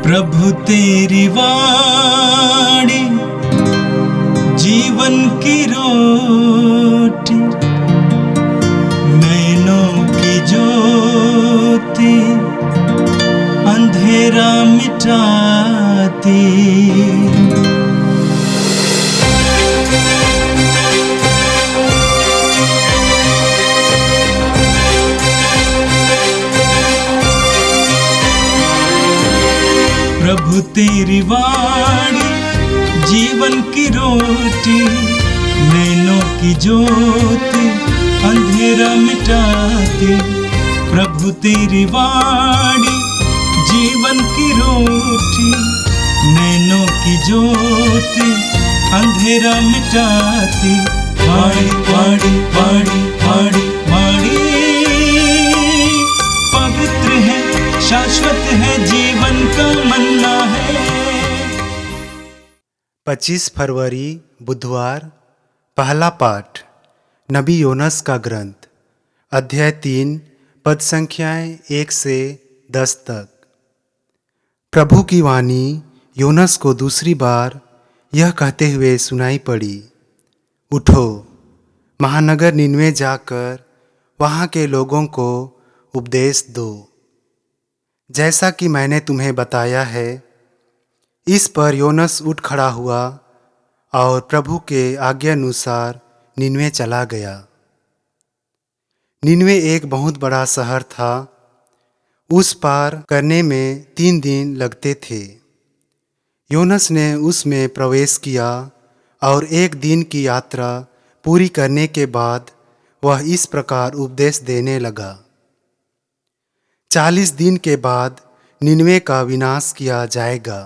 प्रभु तेरी वाणी जीवन की रोटी, नैनों की ज्योति अंधेरा मिटाती। प्रभु तेरी वाणी जीवन की रोटी, नैनों की ज्योति अंधेरा मिटाती। प्रभु तेरी वाणी जीवन की रोटी, नैनों की ज्योति अंधेरा मिटाती। वाणी वाणी वाणी वाणी वाणी पवित्र है, शाश्वत है, जीवन का मन्ना है। 25 फरवरी बुधवार। पहला पाठ नबी योनस का ग्रंथ, अध्याय 3, पद संख्याएं 1 से 10 तक। प्रभु की वाणी योनस को दूसरी बार यह कहते हुए सुनाई पड़ी, उठो, महानगर निनवे जाकर वहाँ के लोगों को उपदेश दो, जैसा कि मैंने तुम्हें बताया है। इस पर योनस उठ खड़ा हुआ और प्रभु के आज्ञानुसार निनवे चला गया। निनवे एक बहुत बड़ा शहर था। उस पार करने में 3 दिन लगते थे। योनस ने उसमें प्रवेश किया और 1 दिन की यात्रा पूरी करने के बाद वह इस प्रकार उपदेश देने लगा। 40 दिन के बाद निनवे का विनाश किया जाएगा।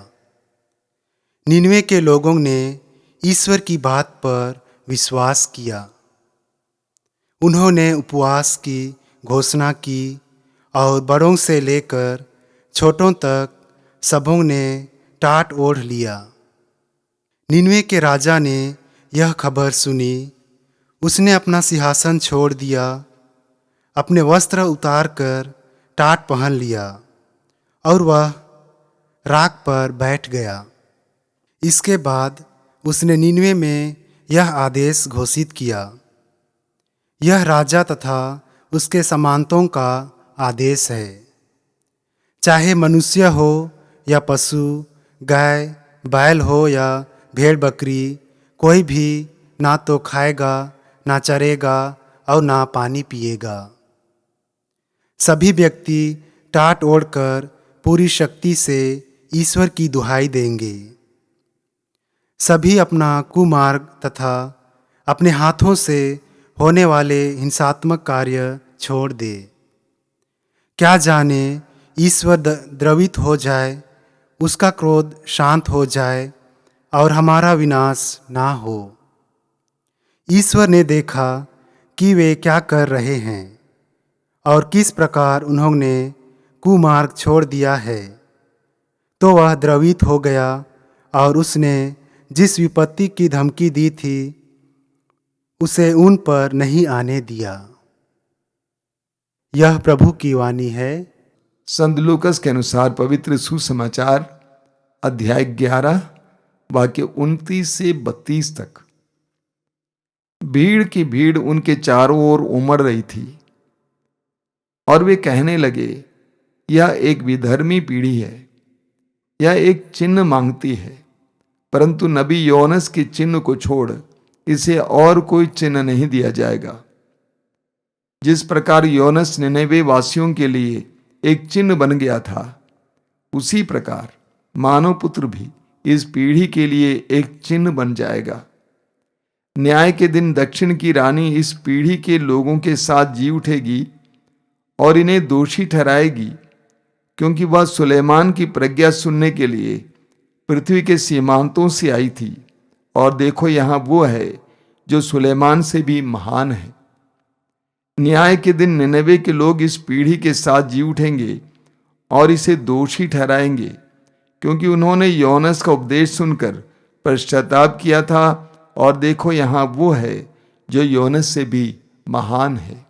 निनवे के लोगों ने ईश्वर की बात पर विश्वास किया। उन्होंने उपवास की घोषणा की और बड़ों से लेकर छोटों तक सबों ने टाट ओढ़ लिया। निनवे के राजा ने यह खबर सुनी। उसने अपना सिंहासन छोड़ दिया, अपने वस्त्र उतारकर टाट पहन लिया और वह राख पर बैठ गया। इसके बाद उसने निनवे में यह आदेश घोषित किया, यह राजा तथा उसके सामंतों का आदेश है, चाहे मनुष्य हो या पशु, गाय बैल हो या भेड़ बकरी, कोई भी ना तो खाएगा, ना चरेगा और ना पानी पिएगा। सभी व्यक्ति टाट ओढ़कर पूरी शक्ति से ईश्वर की दुहाई देंगे। सभी अपना कुमार्ग तथा अपने हाथों से होने वाले हिंसात्मक कार्य छोड़ दे। क्या जाने ईश्वर द्रवित हो जाए, उसका क्रोध शांत हो जाए और हमारा विनाश ना हो। ईश्वर ने देखा कि वे क्या कर रहे हैं और किस प्रकार उन्होंने कुमार्ग छोड़ दिया है, तो वह द्रवित हो गया और उसने जिस विपत्ति की धमकी दी थी उसे उन पर नहीं आने दिया। यह प्रभु की वाणी है। संत लूकस के अनुसार पवित्र सुसमाचार अध्याय 11 वाक्य 29 से 32 तक। भीड़ की भीड़ उनके चारों ओर उमड़ रही थी और वे कहने लगे, यह एक विधर्मी पीढ़ी है, यह एक चिन्ह मांगती है, परंतु नबी योनस के चिन्ह को छोड़ इसे और कोई चिन्ह नहीं दिया जाएगा। जिस प्रकार योनस निनवे वासियों के लिए एक चिन्ह बन गया था, उसी प्रकार मानव पुत्र भी इस पीढ़ी के लिए एक चिन्ह बन जाएगा। न्याय के दिन दक्षिण की रानी इस पीढ़ी के लोगों के साथ जी उठेगी और इन्हें दोषी ठहराएगी, क्योंकि वह सुलेमान की प्रज्ञा सुनने के लिए पृथ्वी के सीमांतों से आई थी, और देखो यहाँ वो है जो सुलेमान से भी महान है। न्याय के दिन निनवे के लोग इस पीढ़ी के साथ जी उठेंगे और इसे दोषी ठहराएंगे, क्योंकि उन्होंने योनस का उपदेश सुनकर पश्चाताप किया था, और देखो यहाँ वो है जो योनस से भी महान है।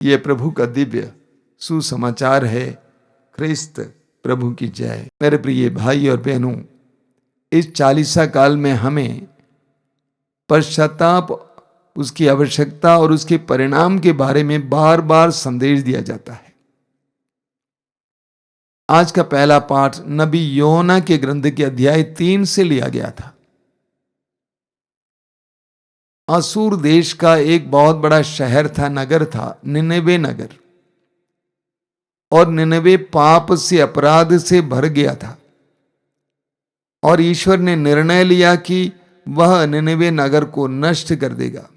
यह प्रभु का दिव्य सुसमाचार है। ख्रिस्त प्रभु की जय। मेरे प्रिय भाई और बहनों, इस चालीसा काल में हमें पश्चाताप, उसकी आवश्यकता और उसके परिणाम के बारे में बार बार संदेश दिया जाता है। आज का पहला पाठ नबी योना के ग्रंथ के अध्याय 3 से लिया गया था। असूर देश का एक बहुत बड़ा शहर था, नगर था, निनेवे नगर। और निनेवे पाप से, अपराध से भर गया था और ईश्वर ने निर्णय लिया कि वह निनेवे नगर को नष्ट कर देगा।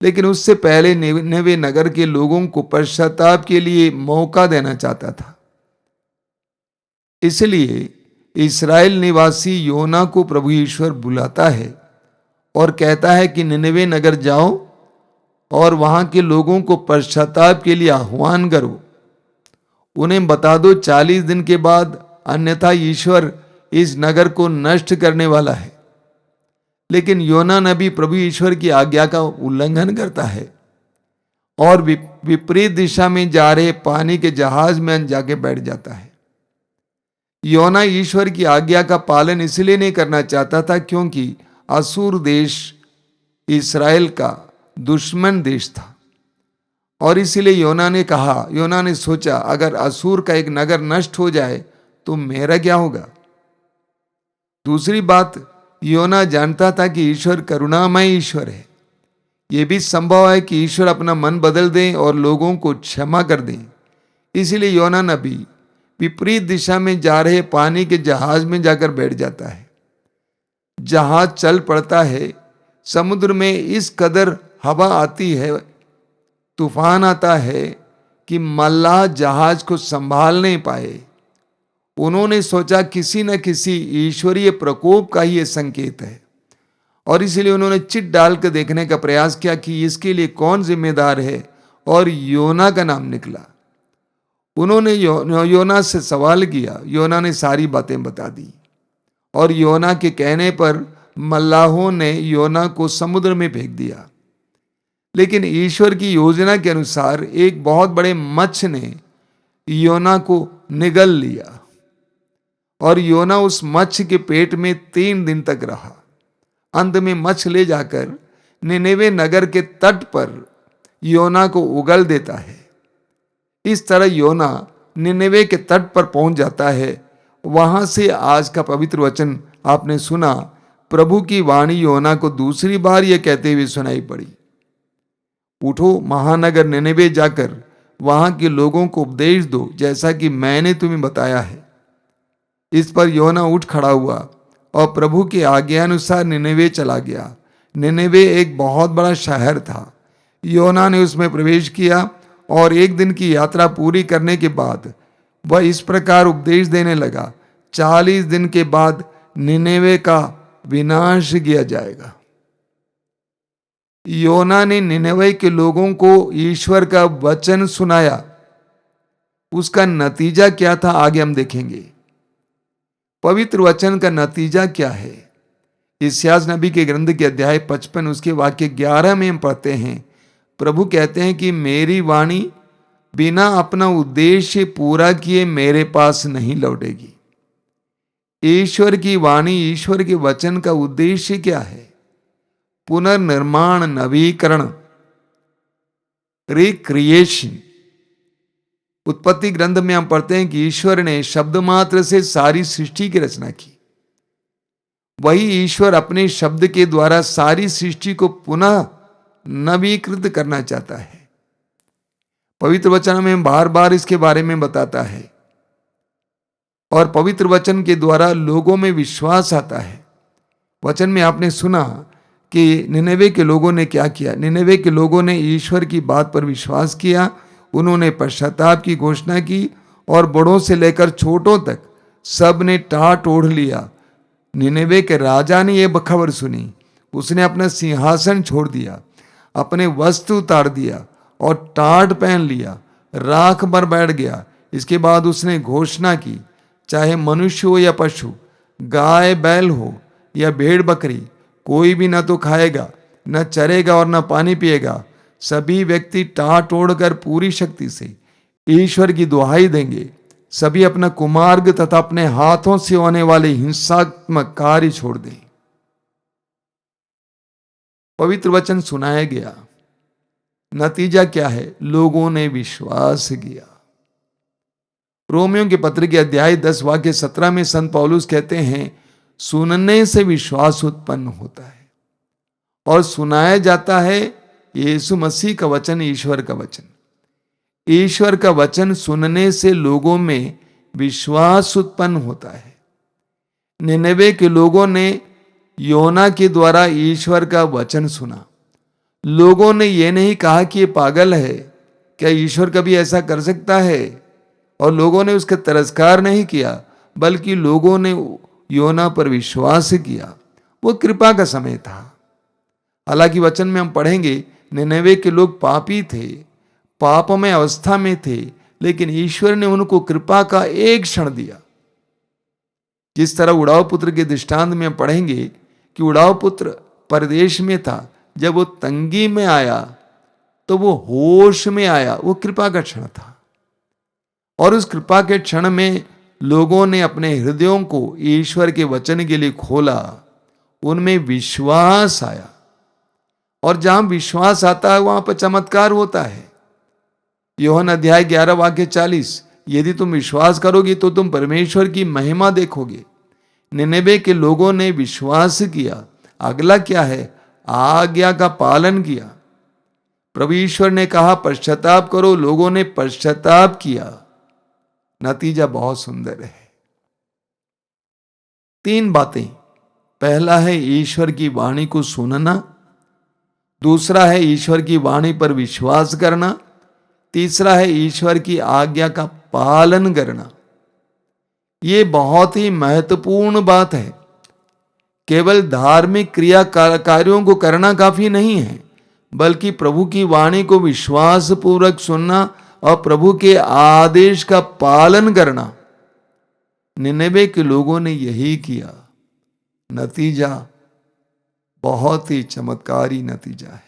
लेकिन उससे पहले निनेवे नगर के लोगों को पश्चाताप के लिए मौका देना चाहता था। इसलिए इस्राएल निवासी योना को प्रभु ईश्वर बुलाता है और कहता है कि निनेवे नगर जाओ और वहां के लोगों को पश्चाताप के लिए आह्वान करो। उन्हें बता दो 40 दिन के बाद अन्यथा ईश्वर इस नगर को नष्ट करने वाला है। लेकिन योना नबी प्रभु ईश्वर की आज्ञा का उल्लंघन करता है और विपरीत दिशा में जा रहे पानी के जहाज में जाके बैठ जाता है। योना ईश्वर की आज्ञा का पालन इसलिए नहीं करना चाहता था क्योंकि असूर देश इस्राएल का दुश्मन देश था और इसीलिए योना ने सोचा अगर असूर का एक नगर नष्ट हो जाए तो मेरा क्या होगा। दूसरी बात, योना जानता था कि ईश्वर करुणामय ईश्वर है। यह भी संभव है कि ईश्वर अपना मन बदल दें और लोगों को क्षमा कर दें। इसीलिए योना नबी विपरीत दिशा में जा रहे पानी के जहाज में जाकर बैठ जाता है। जहाज चल पड़ता है। समुद्र में इस कदर हवा आती है, तूफान आता है कि मल्लाह जहाज को संभाल नहीं पाए। उन्होंने सोचा किसी न किसी ईश्वरीय प्रकोप का ही ये संकेत है और इसीलिए उन्होंने चिट डाल कर देखने का प्रयास किया कि इसके लिए कौन जिम्मेदार है और योना का नाम निकला। उन्होंने योना से सवाल किया। योना ने सारी बातें बता दी और योना के कहने पर मल्लाहों ने योना को समुद्र में फेंक दिया। लेकिन ईश्वर की योजना के अनुसार एक बहुत बड़े मत्स्य ने योना को निगल लिया और योना उस मत्स्य के पेट में 3 दिन तक रहा। अंत में मत्स्य ले जाकर निनेवे नगर के तट पर योना को उगल देता है। इस तरह योना निनेवे के तट पर पहुंच जाता है। वहां से आज का पवित्र वचन आपने सुना। प्रभु की वाणी योना को दूसरी बार यह कहते हुए सुनाई पड़ी, उठो महानगर निनेवे जाकर वहां के लोगों को उपदेश दो जैसा कि मैंने तुम्हें बताया है। इस पर योना उठ खड़ा हुआ और प्रभु की आज्ञानुसार निनेवे चला गया। निनेवे एक बहुत बड़ा शहर था। योना ने उसमें प्रवेश किया और 1 दिन की यात्रा पूरी करने के बाद वह इस प्रकार उपदेश देने लगा, 40 दिन के बाद निनेवे का विनाश किया जाएगा। योना ने निनेवे के लोगों को ईश्वर का वचन सुनाया। उसका नतीजा क्या था आगे हम देखेंगे। पवित्र वचन का नतीजा क्या है। इस्यास नबी के ग्रंथ के अध्याय 55 उसके वाक्य 11 में हम पढ़ते हैं, प्रभु कहते हैं कि मेरी वाणी बिना अपना उद्देश्य पूरा किए मेरे पास नहीं लौटेगी। ईश्वर की वाणी, ईश्वर के वचन का उद्देश्य क्या है? पुनर्निर्माण, नवीकरण, रिक्रिएशन। उत्पत्ति ग्रंथ में हम पढ़ते हैं कि ईश्वर ने शब्द मात्र से सारी सृष्टि की रचना की। वही ईश्वर अपने शब्द के द्वारा सारी सृष्टि को पुनः नवीकृत करना चाहता है। पवित्र वचन में बार बार इसके बारे में बताता है और पवित्र वचन के द्वारा लोगों में विश्वास आता है। वचन में आपने सुना कि निनेवे के लोगों ने क्या किया। निनेवे के लोगों ने ईश्वर की बात पर विश्वास किया। उन्होंने पश्चाताप की घोषणा की और बड़ों से लेकर छोटों तक सब ने टाट ओढ़ लिया। निनेवे के राजा ने यह खबर सुनी। उसने अपना सिंहासन छोड़ दिया, अपने वस्त्र उतार दिया और टाट पहन लिया, राख पर बैठ गया। इसके बाद उसने घोषणा की, चाहे मनुष्य हो या पशु, गाय बैल हो या भेड़ बकरी, कोई भी न तो खाएगा, न चरेगा और न पानी पिएगा। सभी व्यक्ति टाट ओढ़कर पूरी शक्ति से ईश्वर की दुहाई देंगे। सभी अपना कुमार्ग तथा अपने हाथों से होने वाले हिंसात्मक कार्य छोड़ दें। पवित्र वचन सुनाया गया, नतीजा क्या है? लोगों ने विश्वास किया। रोमियों के पत्र के अध्याय 10 वाक्य 17 में संत पौलुस कहते हैं, सुनने से विश्वास उत्पन्न होता है और सुनाया जाता है यीशु मसीह का वचन, ईश्वर का वचन। ईश्वर का वचन सुनने से लोगों में विश्वास उत्पन्न होता है। निनवे के लोगों ने योना के द्वारा ईश्वर का वचन सुना। लोगों ने यह नहीं कहा कि ये पागल है, क्या ईश्वर कभी ऐसा कर सकता है? और लोगों ने उसका तिरस्कार नहीं किया, बल्कि लोगों ने योना पर विश्वास किया। वो कृपा का समय था। हालांकि वचन में हम पढ़ेंगे, निनवे के लोग पापी थे, पापमय अवस्था में थे, लेकिन ईश्वर ने उनको कृपा का एक क्षण दिया। जिस तरह उड़ाव पुत्र के दृष्टांत में हम पढ़ेंगे कि उड़ाव पुत्र परदेश में था, जब वो तंगी में आया तो वो होश में आया। वो कृपा का क्षण था और उस कृपा के क्षण में लोगों ने अपने हृदयों को ईश्वर के वचन के लिए खोला। उनमें विश्वास आया और जहां विश्वास आता है वहां पर चमत्कार होता है। यूहन्ना अध्याय 11 वाक्य 40, यदि तुम विश्वास करोगे तो तुम परमेश्वर की महिमा देखोगे। निनवे के लोगों ने विश्वास किया। अगला क्या है? आज्ञा का पालन किया। प्रभु ईश्वर ने कहा पश्चाताप करो, लोगों ने पश्चाताप किया। नतीजा बहुत सुंदर है। 3 बातें। पहला है ईश्वर की वाणी को सुनना, दूसरा है ईश्वर की वाणी पर विश्वास करना, तीसरा है ईश्वर की आज्ञा का पालन करना। ये बहुत ही महत्वपूर्ण बात है। केवल धार्मिक क्रिया कार्यों को करना काफी नहीं है, बल्कि प्रभु की वाणी को विश्वास पूर्वक सुनना और प्रभु के आदेश का पालन करना। निनवे के लोगों ने यही किया। नतीजा बहुत ही चमत्कारी नतीजा है।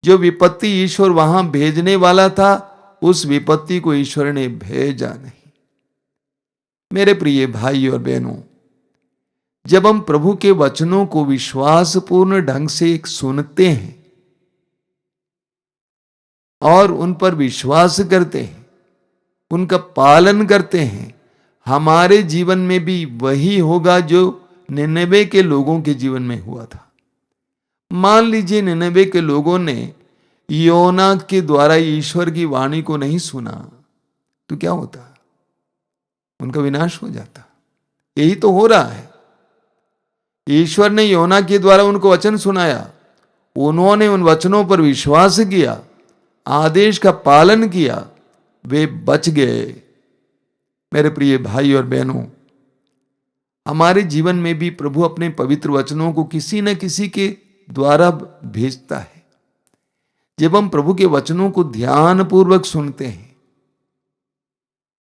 जो विपत्ति ईश्वर वहां भेजने वाला था, उस विपत्ति को ईश्वर ने भेजा नहीं। मेरे प्रिय भाई और बहनों, जब हम प्रभु के वचनों को विश्वासपूर्ण ढंग से सुनते हैं और उन पर विश्वास करते हैं, उनका पालन करते हैं, हमारे जीवन में भी वही होगा जो निनवे के लोगों के जीवन में हुआ था। मान लीजिए निनवे के लोगों ने योना के द्वारा ईश्वर की वाणी को नहीं सुना, तो क्या होता? उनका विनाश हो जाता। यही तो हो रहा है। ईश्वर ने योना के द्वारा उनको वचन सुनाया, उन्होंने उन वचनों पर विश्वास किया, आदेश का पालन किया, वे बच गए। मेरे प्रिय भाई और बहनों, हमारे जीवन में भी प्रभु अपने पवित्र वचनों को किसी न किसी के द्वारा भेजता है। जब हम प्रभु के वचनों को ध्यान पूर्वक सुनते हैं,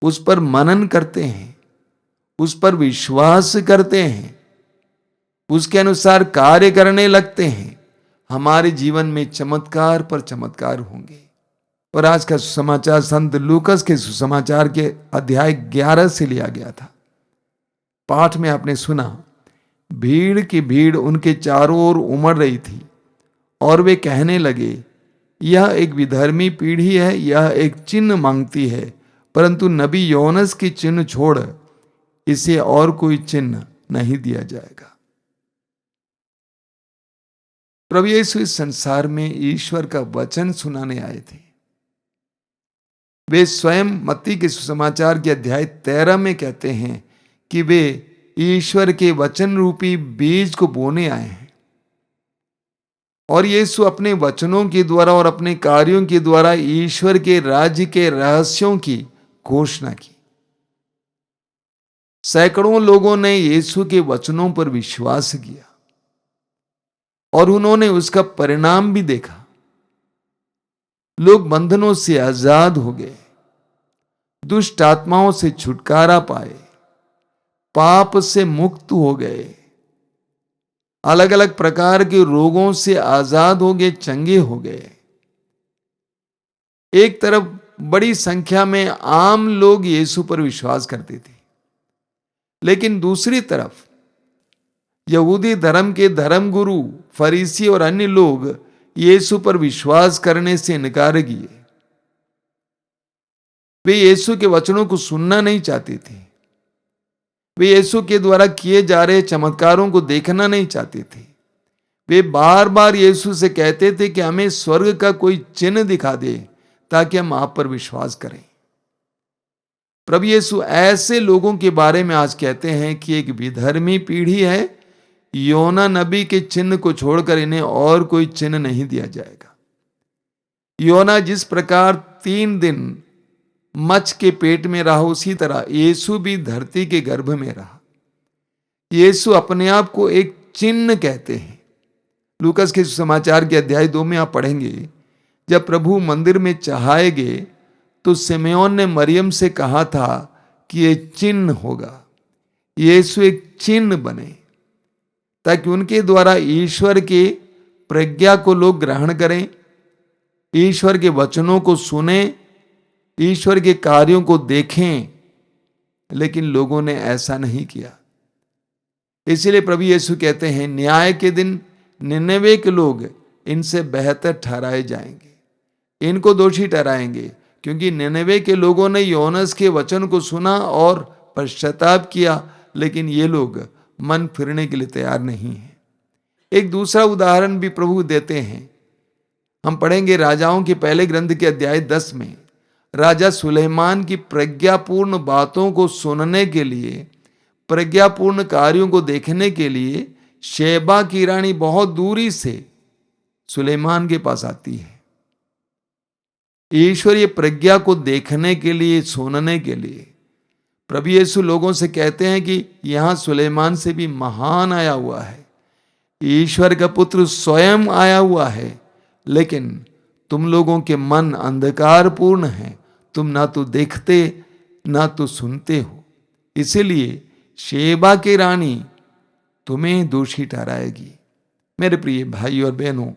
उस पर मनन करते हैं, उस पर विश्वास करते हैं, उसके अनुसार कार्य करने लगते हैं, हमारे जीवन में चमत्कार पर चमत्कार होंगे। और आज का सुसमाचार संत लूकस के सुसमाचार के अध्याय 11 से लिया गया था। पाठ में आपने सुना, भीड़ की भीड़ उनके चारों ओर उमड़ रही थी और वे कहने लगे, यह एक विधर्मी पीढ़ी है, यह एक चिन्ह मांगती है, परंतु नबी योनस की चिन्ह छोड़ इसे और कोई चिन्ह नहीं दिया जाएगा। प्रभु यीशु इस संसार में ईश्वर का वचन सुनाने आए थे। वे स्वयं मत्ती के सुसमाचार के अध्याय 13 में कहते हैं कि वे ईश्वर के वचन रूपी बीज को बोने आए हैं और यीशु अपने वचनों के द्वारा और अपने कार्यों के द्वारा ईश्वर के राज्य के रहस्यों की घोषणा की। सैकड़ों लोगों ने यीशु के वचनों पर विश्वास किया और उन्होंने उसका परिणाम भी देखा। लोग बंधनों से आजाद हो गए, दुष्ट आत्माओं से छुटकारा पाए, पाप से मुक्त हो गए, अलग अलग प्रकार के रोगों से आजाद हो गए, चंगे हो गए। एक तरफ बड़ी संख्या में आम लोग यीशु पर विश्वास करते थे, लेकिन दूसरी तरफ यहूदी धर्म के धर्मगुरु फरीसी और अन्य लोग यीशु पर विश्वास करने से इनकार किए। वे यीशु के वचनों को सुनना नहीं चाहते थे। वे यीशु के द्वारा किए जा रहे चमत्कारों को देखना नहीं चाहते थे। वे बार बार यीशु से कहते थे कि हमें स्वर्ग का कोई चिन्ह दिखा दे ताकि हम आप पर विश्वास करें। प्रभु यीशु ऐसे लोगों के बारे में आज कहते हैं कि एक विधर्मी पीढ़ी है, योना नबी के चिन्ह को छोड़कर इन्हें और कोई चिन्ह नहीं दिया जाएगा। योना जिस प्रकार 3 दिन मच्छ के पेट में रहा, उसी तरह यीशु भी धरती के गर्भ में रहा। यीशु अपने आप को एक चिन्ह कहते हैं। लूकस के सुसमाचार के अध्याय 2 में आप पढ़ेंगे, जब प्रभु मंदिर में चढ़ाए गए तो सिmeon ने मरियम से कहा था कि ये चिन्ह होगा, यीशु एक चिन्ह बने, ताकि उनके द्वारा ईश्वर के प्रज्ञा को लोग ग्रहण करें, ईश्वर के वचनों को सुने, ईश्वर के कार्यों को देखें। लेकिन लोगों ने ऐसा नहीं किया। इसलिए प्रभु यीशु कहते हैं, न्याय के दिन निनवे के लोग इनसे बेहतर ठहराए जाएंगे, इनको दोषी ठहराएंगे, क्योंकि निनवे के लोगों ने योनस के वचन को सुना और पश्चाताप किया, लेकिन ये लोग मन फिरने के लिए तैयार नहीं हैं। एक दूसरा उदाहरण भी प्रभु देते हैं। हम पढ़ेंगे राजाओं के पहले ग्रंथ के अध्याय 10 में, राजा सुलेमान की प्रज्ञापूर्ण बातों को सुनने के लिए, प्रज्ञापूर्ण कार्यों को देखने के लिए शेबा की रानी बहुत दूरी से सुलेमान के पास आती है, ईश्वरीय प्रज्ञा को देखने के लिए, सुनने के लिए। प्रभु यीशु लोगों से कहते हैं कि यहां सुलेमान से भी महान आया हुआ है, ईश्वर का पुत्र स्वयं आया हुआ है, लेकिन तुम लोगों के मन अंधकारपूर्ण हैं, तुम ना तो देखते ना तो सुनते हो। इसीलिए शेबा की रानी तुम्हें दोषी ठहराएगी। मेरे प्रिय भाई और बहनों,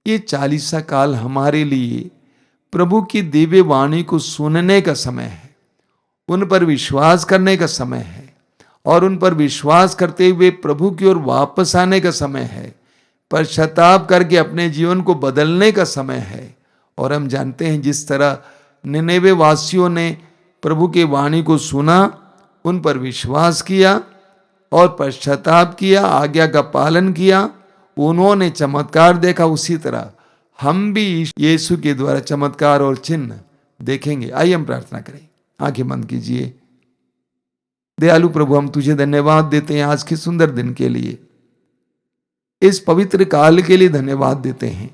ये 40 काल हमारे लिए प्रभु की दिव्य वाणी को सुनने का समय है, उन पर विश्वास करने का समय है, और उन पर विश्वास करते हुए प्रभु की ओर वापस आने का समय है, पश्चाताप करके अपने जीवन को बदलने का समय है। और हम जानते हैं जिस तरह निनेवे वासियों ने प्रभु की वाणी को सुना, उन पर विश्वास किया और पश्चाताप किया, आज्ञा का पालन किया, उन्होंने चमत्कार देखा, उसी तरह हम भी यीशु के द्वारा चमत्कार और चिन्ह देखेंगे। आइए हम प्रार्थना करें। आंखें बंद कीजिए। दयालु प्रभु, हम तुझे धन्यवाद देते हैं आज के सुंदर दिन के लिए, इस पवित्र काल के लिए धन्यवाद देते हैं,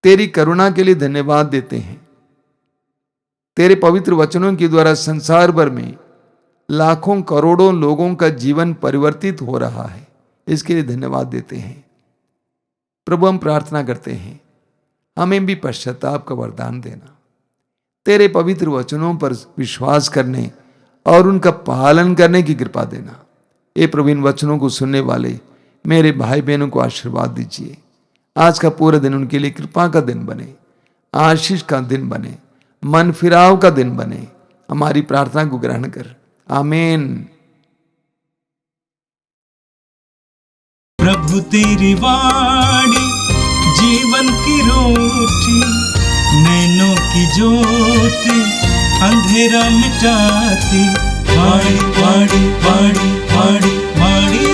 तेरी करुणा के लिए धन्यवाद देते हैं। तेरे पवित्र वचनों के द्वारा संसार भर में लाखों करोड़ों लोगों का जीवन परिवर्तित हो रहा है, इसके लिए धन्यवाद देते हैं। प्रभु, हम प्रार्थना करते हैं, हमें भी पश्चाताप का वरदान देना, तेरे पवित्र वचनों पर विश्वास करने और उनका पालन करने की कृपा देना। ये प्रभु, इन वचनों को सुनने वाले मेरे भाई बहनों को आशीर्वाद दीजिए। आज का पूरा दिन उनके लिए कृपा का दिन बने, आशीष का दिन बने, मन फिराव का दिन बने। हमारी प्रार्थना को ग्रहण कर, आमीन। प्रभु तेरी वाणी जीवन की रोटी, नैनों की ज्योति अंधेरा मिटाती। वाणी वाणी वाणी वाणी वाणी